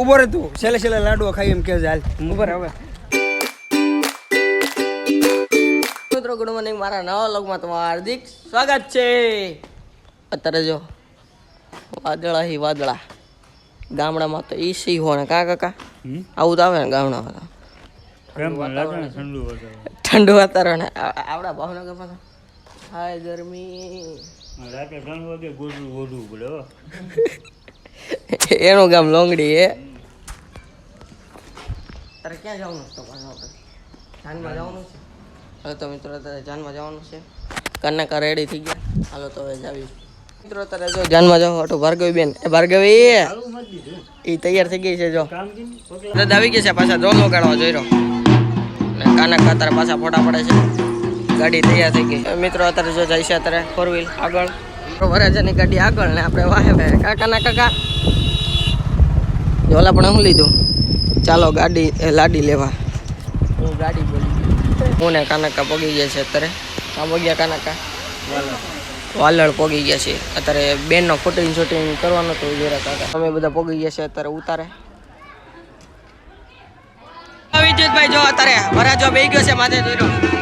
ઉભો રે તું છેલ્લે છેલ્લે લાડવા ખાઈ એમ કે હાલ ઉભો રે હવે મિત્રો ગુડ મોર્નિંગ મારા નવા વ્લોગમાં તમારું હાર્દિક સ્વાગત છે અત્યારે જો વાદળા ગામડામાં તો ઈસી હોય કા કાકા આવું તો આવે ને ગામડામાં ઠંડુ વાતાવરણ આવડા ભાવનગરમાં હાય ગરમી એનું ગામ લોંગડી એ તારે ક્યાં જવાનું છે જાનમાં જવાનું છે હવે તો મિત્રો અત્યારે જાનમાં જવાનું છે કન્નાકા રેડી થઈ ગયા હાલો તો હવે જાવી મિત્રો અત્યારે જો જાનમાં જાવ ઓટો ભાર્ગવી બેન એ ભાર્ગવી એ તૈયાર થઈ ગઈ છે જો દાદા આવી ગયા છે પાછા ડ્રોન લગાડવા જોઈ રહ્યો ને કાનકા અત્યારે પાછા ફોટા પડે છે ગાડી તૈયાર થઈ ગઈ મિત્રો અત્યારે જો જાય છે અત્યારે 4 વ્હીલ આગળ વરાજાની ગાડી આગળ ને આપણે વાહે કાકાના કાકા ઓલા પણ હું લીધું ચાલો ગાડી લાડી લેવા હું ગાડી બોલી હું ને કાનકા પગી ગયા છે અત્યારે કામ ગયા કાનકા વાલળ પગી ગયા છે અત્યારે બેનનો શૂટિંગ કરવાનો તો જરા કાકા અમે બધા પગી ગયા છે અત્યારે ઉતારે વિદ્યુતભાઈ જો અત્યારે વરાજો બેહી ગયો છે માથે દોર્યો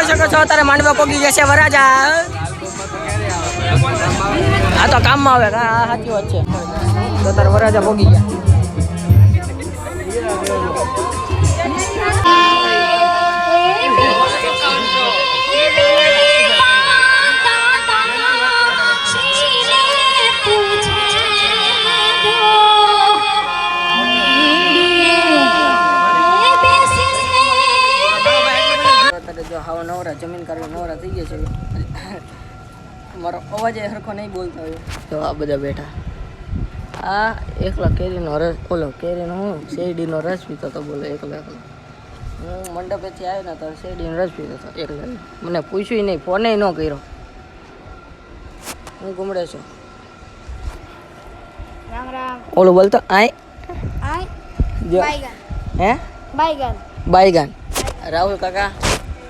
જોઈ શકો છો અત્યારે માંડવા પોગી જશે વરાજા આ તો કામમાં આવે હા સાચી વાત છે તો તારે વરાજા ભોગી ગયા જો હાવ નવરા જમીન કાઢવા નવરા થઈ ગયા છે મારો અવાજ એ સરખો નહીં બોલતો હોય તો આ બધા બેઠા આ એકલા કેરીનો રસ બોલો કેરીનો હું શેરડીનો રસ પીતો હતો બોલો એકલો હું મંડપેથી આવ્યો ને તો શેરડીનો રસ પીતો હતો એકલો મને પૂછ્યું નહીં ફોને ન કર્યો હું ઘૂમડે છું ઓલું બોલતો આય હે બાયગાન રાહુલ કાકા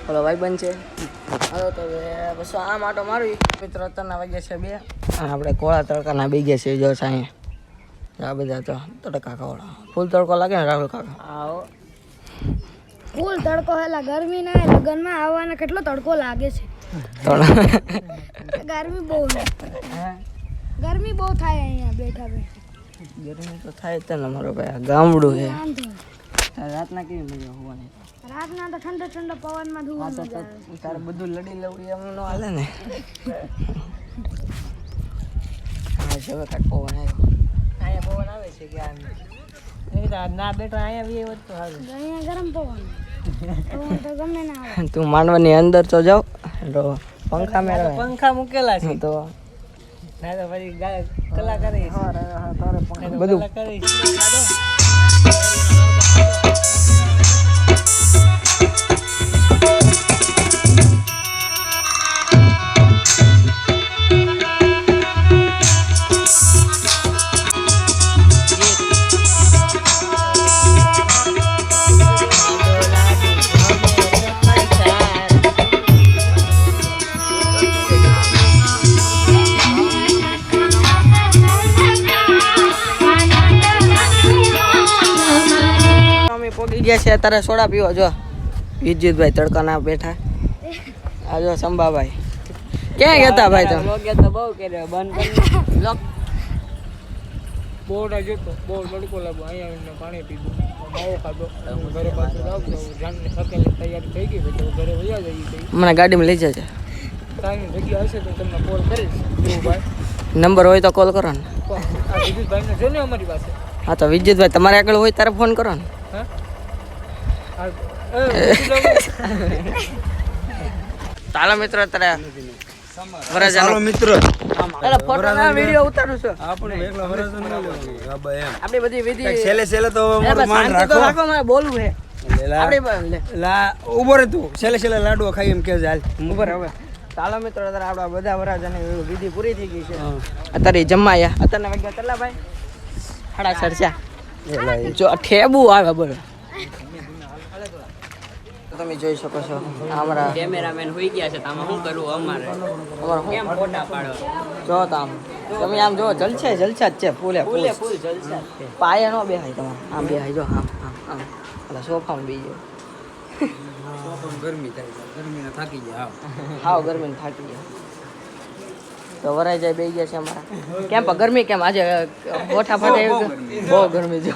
ઓલો ભાઈબંધ છે હાલો તો હવે બસ આમ આટો મારવી મિત્રો અત્યારના વાગ્યા છે 2 આપણે કોળા તડકાના બે ગયા છે જો સાંઈ આ બધા તો તડકા ખાવડા ફૂલ તડકો લાગે ને રાહુલ કાકા આવો ફૂલ તડકો હેલા ગરમી ના લગનમાં આવવાના કેટલો તડકો લાગે છે ગરમી બહુ ગરમી બહુ થાય અહીંયા બેઠા ગરમી તો થાય જ ને મારો ભાઈ ગામડું છે રાતના કેવી મજા હોવાની રાતના તો ઠંડો ઠંડો પવનમાં ધોવાનું તારે બધું લડી લવડી એમ ન હાલે ને હા જવે કાટ પવન આવ્યો અહીંયા પવન આવે છે કે આમ ના બેઠા અહીંયા બી એવું તો સારું અહીંયા ગરમ પવન તો ગમે ના આવે તું માંડવાની અંદર તો જાવ તો પંખા મેળવે પંખા મૂકેલા છે તો ના તો ફરી કલાકારી બધું પોગી ગયા છે તારે સોડા પીવો જો વિજયભાઈ તડકાના બેઠા આ જો સંભાભાઈ ક્યાં ગયા તા ભાઈ તો તો બહુ કર્યો બંધ કરી બોર્ડ જોતો બહુ તડકો લાગ્યો અહીંયા પાણી પીધું માવો ખાધો ઘરે પાછું આવતો જાનને સકેલી તૈયારી થઈ ગઈ તો ઘરે વયા જઈ મને ગાડીમાં લઈ જજે ટાઈમ જગ્યા હશે તો તમને કોલ કરીશ ભાઈ નંબર હોય તો કોલ કરો ને આ વિજયભાઈને જો ને અમારી પાસે હા તો વિજયભાઈ તમારે આગળ હોય ત્યારે ફોન કરો ને હા ચાલો મિત્રો અત્યારે વરજાનો મિત્રો ફોટો ના વિડિયો ઉતારું છું આપણે એકલા વરસ ન લેવાનું બાબા એમ આપણી બધી વિધિ છેલ્લે તો અમારું માન શાંતિ તો રાખો રાખો મારે બોલવું છે આપણી લા ઉભો રે તું છેલ્લે લાડવો ખાઈ એમ કે હાલ ઉપર હવે ચાલો મિત્રો અત્યારે આપણા બધા વરજાની વિધિ પૂરી થઈ ગઈ છે અત્યારે જમાયા અત્યારના વાગ્યા કેટલા ભાઈ 7:30 જો ઠેબુ આવે બોલો તમે જોઈ શકો છો અમારા કેમેરામેન હોઈ ગયા છે તો આમાં શું કરવું અમારે કેમ ફોટા પાડો જો આમ તમે આમ જો જલછા જ છે ફૂલે ફૂલ જલસા છે પાયા નો બેહાય તમારે આમ બેહાય જો આમ આમ એટલે સોફામાં બેહી ગરમી થાય ગરમીને થાકી જાય હાવ ગરમીને થાકી ગયા તો વરાઈ જાય બેહી ગયા છે અમારા કેમ પણ ગરમી કેમ આજે ગોઠા ફાટે બહુ ગરમી જો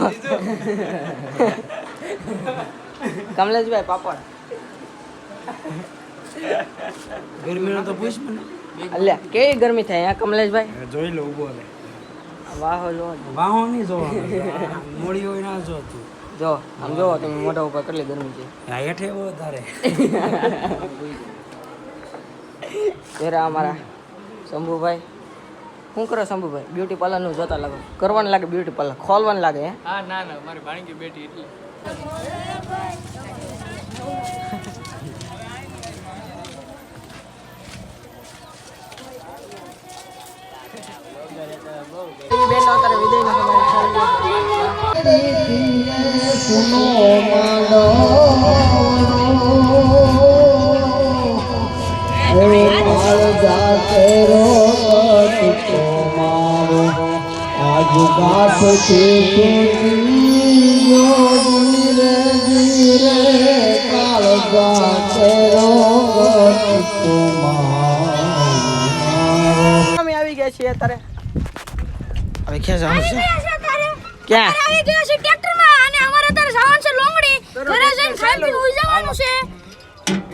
કમલેશભાઈ પાપડ ગરમીનો તો પૂછ મને અલ્યા કેવી ગરમી થાય અહીંયા કમલેશભાઈ જોઈ લો ઉભો રે વાહો જો વાહો નહીં જોવા મોડી હોય ના જો તું જો આમ જો તમે મોઢા ઉપર કેટલી ગરમી છે આ હેઠે વધારે જરા અમારા શંભુભાઈ શું કરો શંભુભાઈ બ્યુટી પાર્લરનું જોતા લાગો કરવાનું લાગે બ્યુટી પાર્લર ખોલવાનું લાગે હે હા ના મારી ભાણકી બેટી એટલે બેન અત્યારે વિદાયનો છીએ અત્યારે હવે ક્યાં જવાનું છે ક્યાં આવી ગયા છે ટ્રેક્ટરમાં અને અમારે અત્યારે જવાનું છે લોંગડી ઘરે જઈને ખાઈ પીને ઉઈ જવાનું છે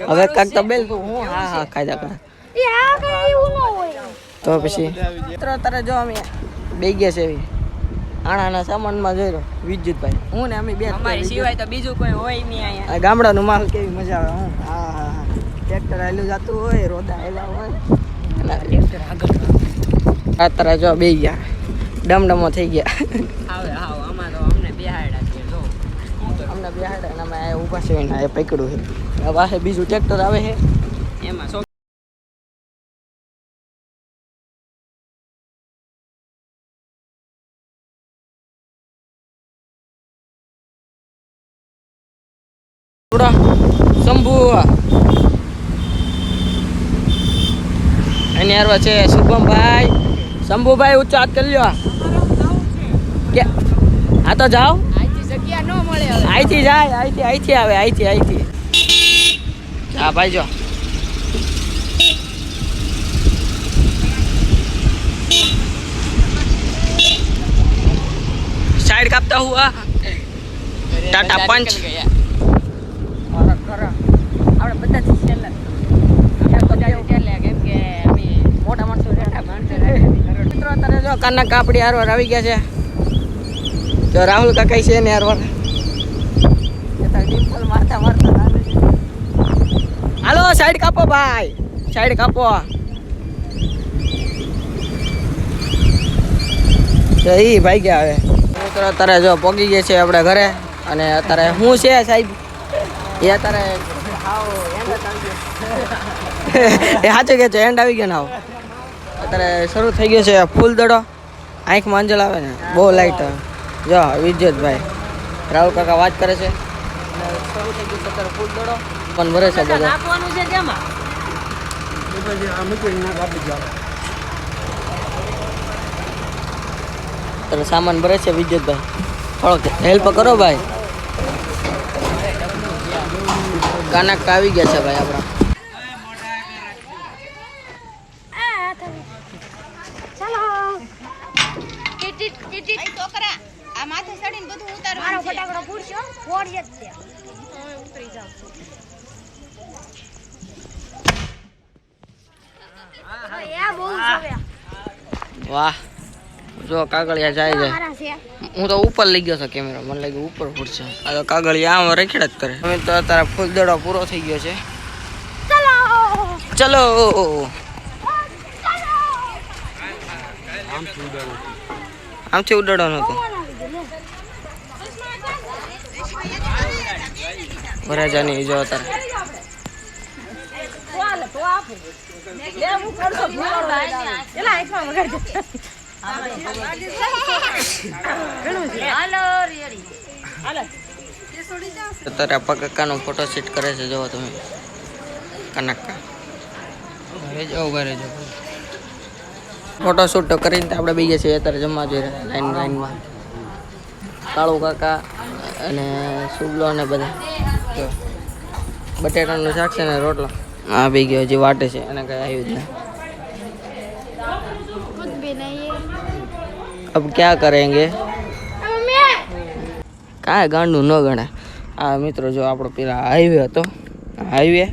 હવે કાક તબેલ તું હું હા કાયદા કર એ આ કઈ એવું ન હોય તો પછી મિત્રો અત્યારે જો અમે બે ગયા છે એવી આણાના સામાનમાં જોઈ રહ્યો વિદ્યુતભાઈ હું ને અમે બે અમારી સિવાય તો બીજું કોઈ હોય નહીં અહીંયા ગામડાનું માલ કેવી મજા આવે હું હા ટ્રેક્ટર આયલું જતું હોય રોદા આયલા હોય ટ્રેક્ટર આગળ અત્યારે જો બે ગયા ડમડમો થઈ ગયા આમાં તો અમને બેહાડ્યા છે જો અમને બેહાડ્યા અને અમે ઊભા છે ને એ પકડ્યું છે હવે બીજું ટ્રેક્ટર આવે છે એમાં શંભુ એની હારવા છે શુભમભાઈ શંભુભાઈ ઉચ્ચ હાથ કરી લ્યો કે હા તો જાઓ જગ્યા ન મળે હવે અહીંથી જાય અહીંથી આવે અહીંથી હા ભાઈ જો સાઈડ કાપતા હુઆ ટાટા પંચ આપણે બધા કેમ કે મોટા માણસો મિત્રો અત્યારે જો કાના કાપડી હારવાર આવી ગયા છે જો રાહુલ કાકા છે ને હારવાર ડિમ્પલ મારતા હાલો સાઈડ કાપો ભાઈ સાઈડ કાપો ઈ ભાઈ ગયા હવે મિત્રો અત્યારે જો પોગી ગયા છે આપણે ઘરે અને અત્યારે શું છે સાહેબ એ અત્યારે એ સાચું કે છે એન્ડ આવી ગયો ને આવો અત્યારે શરૂ થઈ ગયો છે ફૂલ દડો આંખમાં અંજલ આવે ને બહુ લાઈટ જો વિજયભાઈ રાહુલ કાકા વાત કરે છે શરૂ થઈ ગયું છે અત્યારે ફૂલ દડો પણ ભરે છે બધો નાખવાનું છે કેમાં અત્યારે સામાન ભરે છે વિજયભાઈ થોડોક હેલ્પ કરો ભાઈ કાનક આવી ગયા છે ભાઈ આપણા છોકરા આ માથે ચડીને બધું મારો ઉતારવાનું છે ફટાકડો ફૂટશો ફોડીએ જ છે ઉતરી જાવ વાહ જો કાગળિયા જાય છે મારા છે હું તો ઉપર લઈ ગયો હતો કેમેરા મને લાગ્યું ઉપર ફૂટશે આ તો કાગળિયા આમ રેખેડ જ કરે અમે તો અત્યારે ફૂલ દડો પૂરો થઈ ગયો છે ચલો આમથી ઉડાડો નતો વરાજાની જો અત્યારે અત્યારે પક્કાનો ફોટો શૂટ કરે છે જો તમે કનક્કા ઘરે જાઓ ફોટો શૂટ કરીને આપણે બે ગયા છીએ અત્યારે જમવા જઈ રહ્યા લાઈનમાં કાળુ કાકા અને સુબલો અને બધા જો બટેટાનું શાક છે ને રોટલો હા બે ગયો હજી વાટે છે અને કઈ આવ્યું જ कुछ भी नहीं है अब क्या करेंगे કાંઈ ગાંડું ન ગણે આ મિત્રો જો આપણો પેલા હાઈવે હતો હાઈવે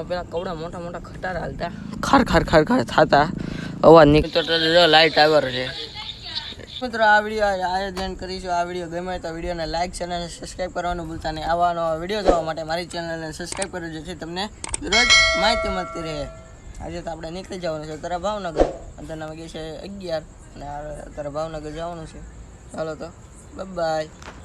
પેલા કવડા મોટા મોટા ખટારા હાલતા ખાર ખાર ખાર ખાર થતા અવાજ નીકળતો લાઈટ ટાવર છે મિત્રો આ વિડીયો આયોજન કરીશું આ વિડીયો ગમે તો વિડીયોને લાઈક છે અને સબસ્ક્રાઈબ કરવાનું ભૂલતા નહીં આવા નવા વિડીયો જોવા માટે મારી ચેનલને સબસ્ક્રાઈબ કરજો જેથી તમને રોજ માહિતી મળતી રહે આજે તો આપણે નીકળી જવાનું છે અત્યારે ભાવનગર અત્યારે વાગે છે 11 અને અત્યારે ભાવનગર જવાનું છે ચાલો તો બાય બાય